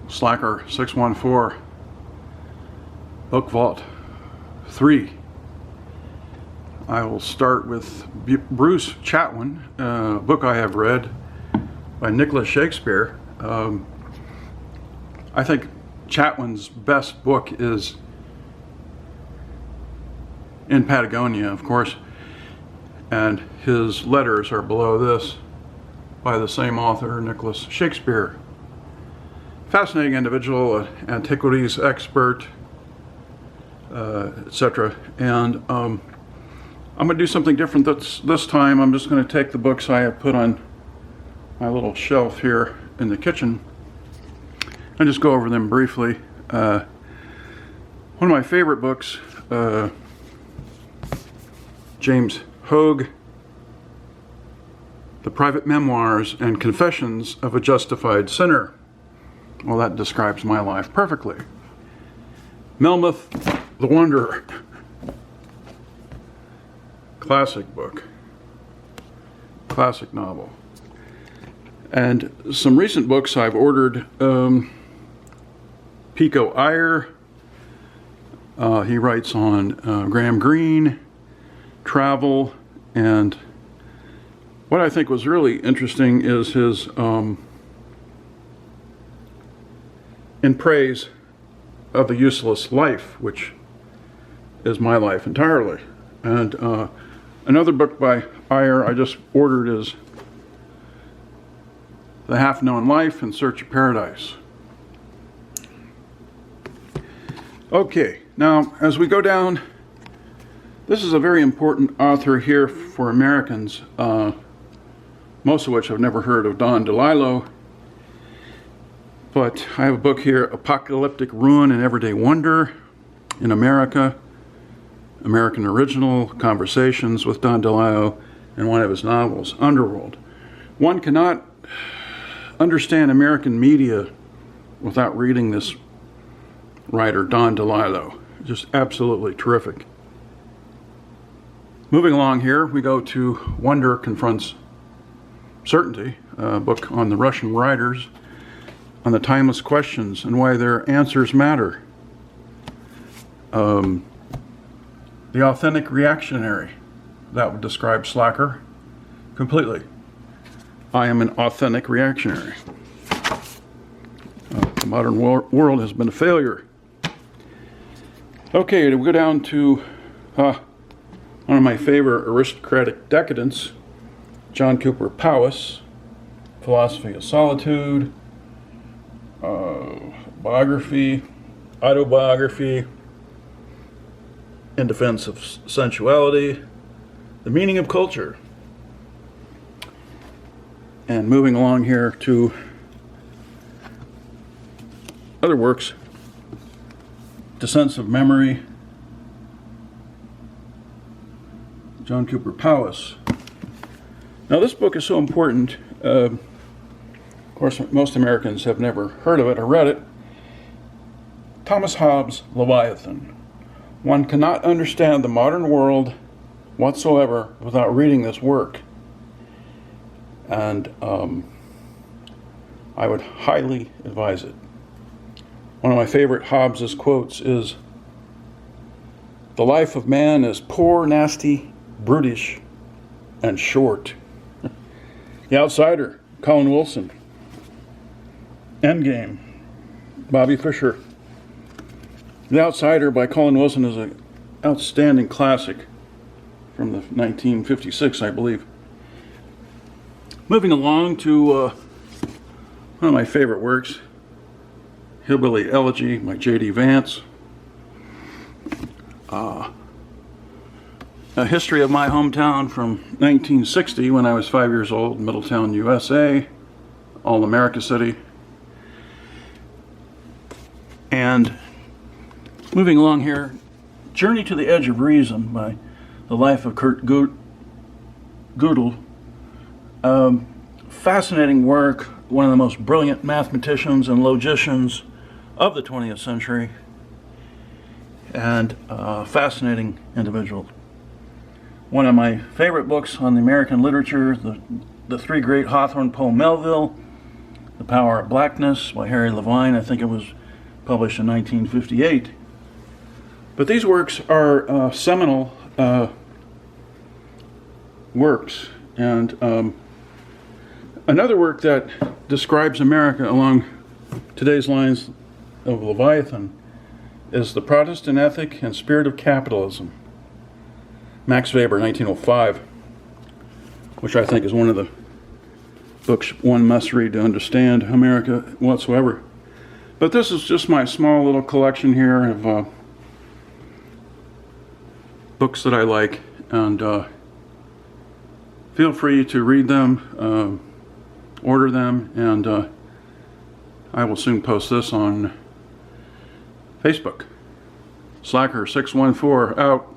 Slacker 614, Book Vault 3. I will start with Bruce Chatwin, a book I have read by Nicholas Shakespeare. I think Chatwin's best book is In Patagonia, of course, and his letters are below this by the same author, Nicholas Shakespeare. Fascinating individual, antiquities expert, etc. And I'm going to do something different this time. I'm just going to take the books I have put on my little shelf here in the kitchen and just go over them briefly. One of my favorite books, James Hogue, The Private Memoirs and Confessions of a Justified Sinner. Well, that describes my life perfectly. Melmoth the Wanderer. Classic book. Classic novel. And some recent books I've ordered. Pico Iyer. He writes on Graham Greene, travel, and what I think was really interesting is his In Praise of the Useless Life, which is my life entirely. And another book by Iyer I just ordered is The Half-Known Life in Search of Paradise. Okay, now as we go down, this is a very important author here for Americans, most of which I've never heard of, Don DeLillo. But I have a book here, Apocalyptic Ruin and Everyday Wonder in America, American Original, Conversations with Don DeLillo, and one of his novels, Underworld. One cannot understand American media without reading this writer, Don DeLillo. Just absolutely terrific. Moving along here, we go to Wonder Confronts Certainty, a book on the Russian writers, on the timeless questions and why their answers matter. The Authentic Reactionary, that would describe Slacker completely. I am an authentic reactionary. The modern world has been a failure. Okay, we go down to one of my favorite aristocratic decadents, John Cooper Powys, Philosophy of Solitude, biography, autobiography, In Defense of Sensuality, The Meaning of Culture. And moving along here to other works, Descents of Memory, John Cooper Powys. Now this book is so important. Of course, most Americans have never heard of it or read it. Thomas Hobbes' Leviathan. One cannot understand the modern world whatsoever without reading this work. And I would highly advise it. One of my favorite Hobbes' quotes is, "The life of man is poor, nasty, brutish, and short." The Outsider, Colin Wilson. Endgame, Bobby Fischer. The Outsider by Colin Wilson is an outstanding classic from the 1956, I believe. Moving along to one of my favorite works, Hillbilly Elegy by J.D. Vance. A history of my hometown from 1960 when I was 5 years old, Middletown, USA, All-America City. And moving along here, Journey to the Edge of Reason by The Life of Kurt Gödel. Fascinating work, one of the most brilliant mathematicians and logicians of the 20th century, and a fascinating individual. One of my favorite books on the American literature, the three great Hawthorne poem Melville, The The Power of Blackness by Harry Levine. I think it was published in 1958. But these works are seminal works. And another work that describes America along today's lines of Leviathan is The Protestant Ethic and Spirit of Capitalism. Max Weber, 1905, which I think is one of the books one must read to understand America whatsoever. But this is just my small little collection here of books that I like, and feel free to read them, order them, and I will soon post this on Facebook. Slacker 614 out.